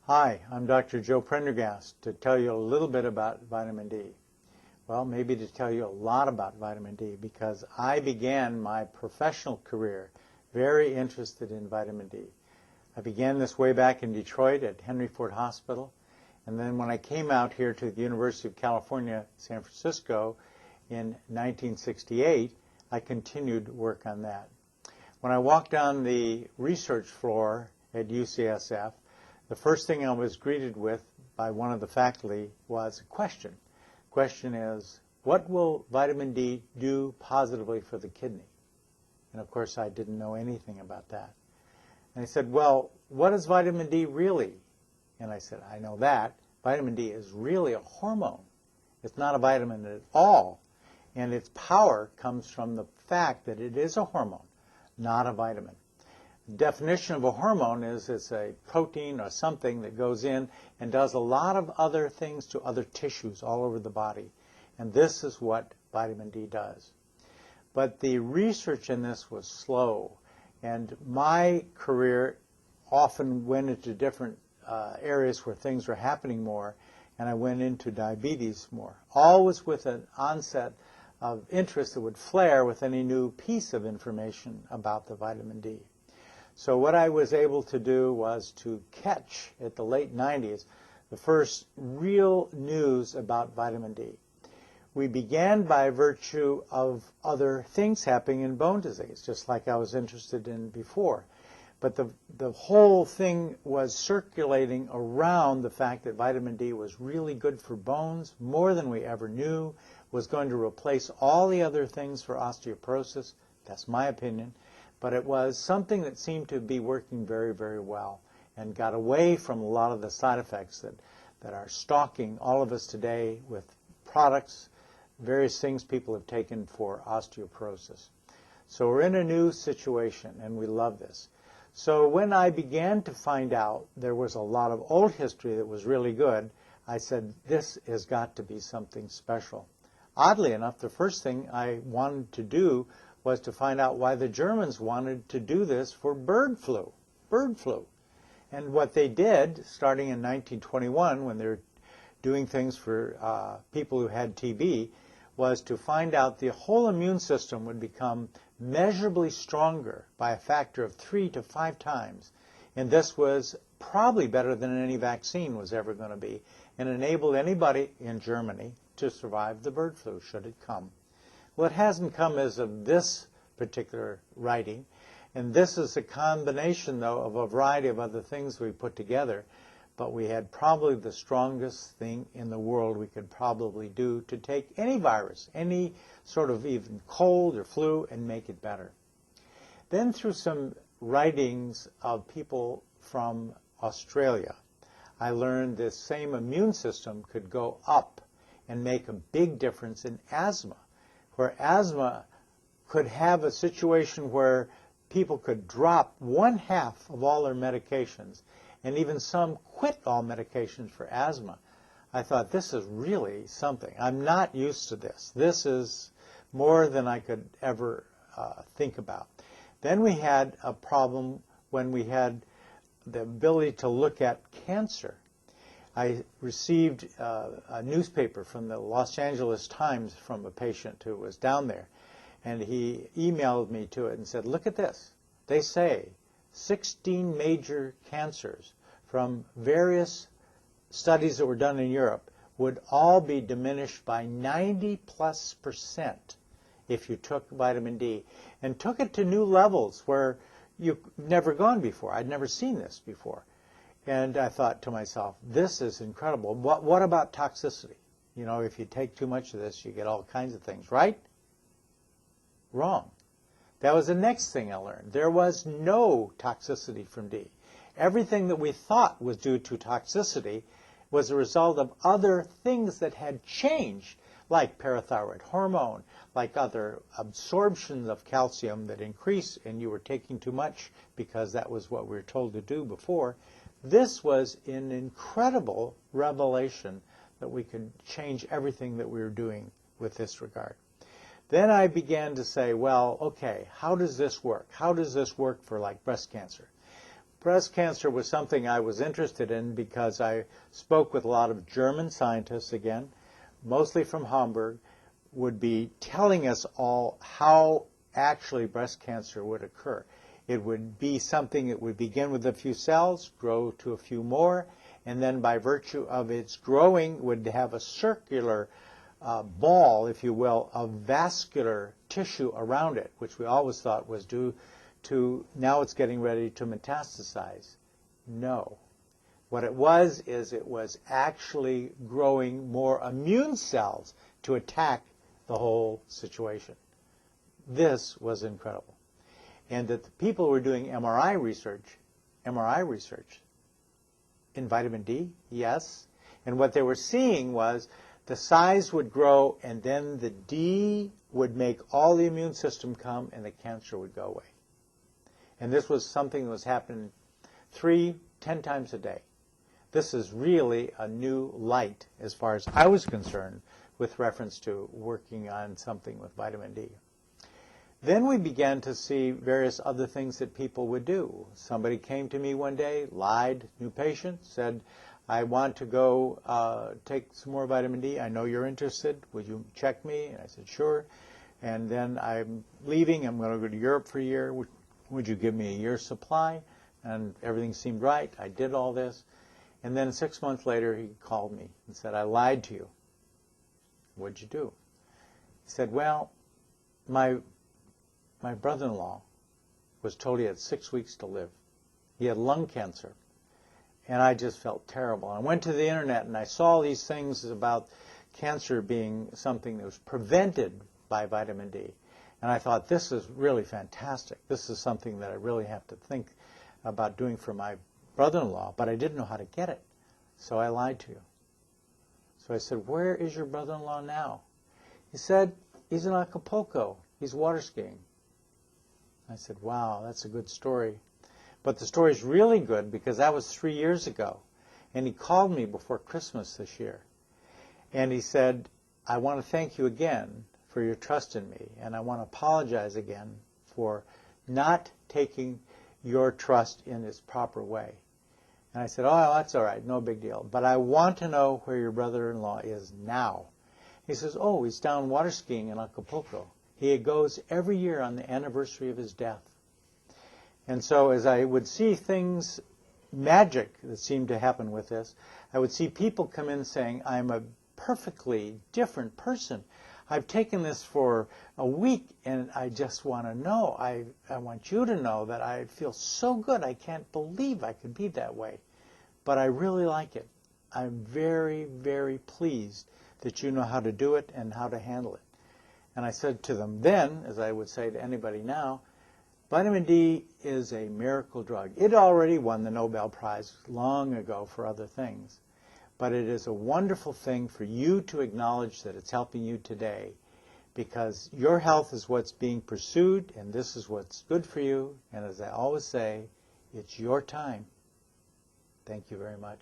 Hi, I'm Dr. Joe Prendergast to tell you a little bit about vitamin D. Well, maybe to tell you a lot about vitamin D, because I began my professional career very interested in vitamin D. I began this way back in Detroit at Henry Ford Hospital, and then when I came out here to the University of California, San Francisco in 1968, I continued work on that. When I walked down the research floor at UCSF, the first thing I was greeted with by one of the faculty was a question. The question is, what will vitamin D do positively for the kidney? And of course, I didn't know anything about that. And he said, well, what is vitamin D really? And I said, I know that. Vitamin D is really a hormone. It's not a vitamin at all. And its power comes from the fact that it is a hormone, not a vitamin. The definition of a hormone is it's a protein or something that goes in and does a lot of other things to other tissues all over the body. And this is what vitamin D does. But the research in this was slow. And my career often went into different areas where things were happening more. And I went into diabetes more, always with an onset of interest that would flare with any new piece of information about the vitamin D. So what I was able to do was to catch, at the late 90s, the first real news about vitamin D. We began by virtue of other things happening in bone disease, just like I was interested in before. But the whole thing was circulating around the fact that vitamin D was really good for bones, more than we ever knew, was going to replace all the other things for osteoporosis. That's my opinion. But it was something that seemed to be working very, very well and got away from a lot of the side effects that are stalking all of us today with products, various things people have taken for osteoporosis. So we're in a new situation, and we love this. So when I began to find out there was a lot of old history that was really good, I said, this has got to be something special. Oddly enough, the first thing I wanted to do was to find out why the Germans wanted to do this for bird flu. And what they did, starting in 1921, when they were doing things for people who had TB, was to find out the whole immune system would become measurably stronger by a factor of 3 to 5 times. And this was probably better than any vaccine was ever going to be, and enabled anybody in Germany to survive the bird flu, should it come. Well, it hasn't come as of this particular writing, and this is a combination, though, of a variety of other things we put together, but we had probably the strongest thing in the world we could probably do to take any virus, any sort of even cold or flu, and make it better. Then through some writings of people from Australia, I learned this same immune system could go up and make a big difference in asthma, where asthma could have a situation where people could drop 1/2 of all their medications, and even some quit all medications for asthma. I thought, this is really something. I'm not used to this. This is more than I could ever think about. Then we had a problem when we had the ability to look at cancer. I received a newspaper from the Los Angeles Times from a patient who was down there, and he emailed me to it and said, look at this. They say 16 major cancers from various studies that were done in Europe would all be diminished by 90+% if you took vitamin D, and took it to new levels where you've never gone before. I'd never seen this before. And I thought to myself, this is incredible. What about toxicity? You know, if you take too much of this, you get all kinds of things, right? Wrong. That was the next thing I learned. There was no toxicity from D. Everything that we thought was due to toxicity was a result of other things that had changed, like parathyroid hormone, like other absorptions of calcium that increase, and you were taking too much because that was what we were told to do before. This was an incredible revelation that we could change everything that we were doing with this regard. Then I began to say, well, okay, how does this work? How does this work for like breast cancer? breast cancer was something I was interested in because I spoke with a lot of German scientists, again, mostly from Hamburg, would be telling us all how actually breast cancer would occur. It would be something that would begin with a few cells, grow to a few more, and then by virtue of its growing would have a circular ball, if you will, of vascular tissue around it, which we always thought was due to now it's getting ready to metastasize. No. What it was is it was actually growing more immune cells to attack the whole situation. This was incredible. And that the people were doing MRI research in vitamin D, yes. And what they were seeing was the size would grow and then the D would make all the immune system come and the cancer would go away. And this was something that was happening 10 times a day. This is really a new light as far as I was concerned with reference to working on something with vitamin D. Then we began to see various other things that people would do. Somebody came to me one day, lied, new patient, said, I want to go take some more vitamin D. I know you're interested. Would you check me? And I said, sure. And then I'm leaving. I'm going to go to Europe for a year. Would you give me a year's supply? And everything seemed right. I did all this. And then 6 months later, he called me and said, I lied to you. What'd you do? He said, well, my brother-in-law was told he had 6 weeks to live. He had lung cancer. And I just felt terrible. I went to the internet and I saw these things about cancer being something that was prevented by vitamin D. And I thought, this is really fantastic. This is something that I really have to think about doing for my brother-in-law, but I didn't know how to get it. So I lied to you. So I said, where is your brother-in-law now? He said, he's in Acapulco. He's water skiing. I said, wow, that's a good story. But the story's really good because that was 3 years ago. And he called me before Christmas this year. And he said, I want to thank you again for your trust in me. And I want to apologize again for not taking your trust in its proper way. And I said, oh, that's all right, no big deal. But I want to know where your brother-in-law is now. He says, oh, he's down water skiing in Acapulco. He goes every year on the anniversary of his death. And so as I would see things, magic that seemed to happen with this, I would see people come in saying, I'm a perfectly different person. I've taken this for a week and I just want to know, I want you to know that I feel so good. I can't believe I could be that way. But I really like it. I'm very, very pleased that you know how to do it and how to handle it. And I said to them then, as I would say to anybody now, vitamin D is a miracle drug. It already won the Nobel Prize long ago for other things. But it is a wonderful thing for you to acknowledge that it's helping you today, because your health is what's being pursued, and this is what's good for you. And as I always say, it's your time. Thank you very much.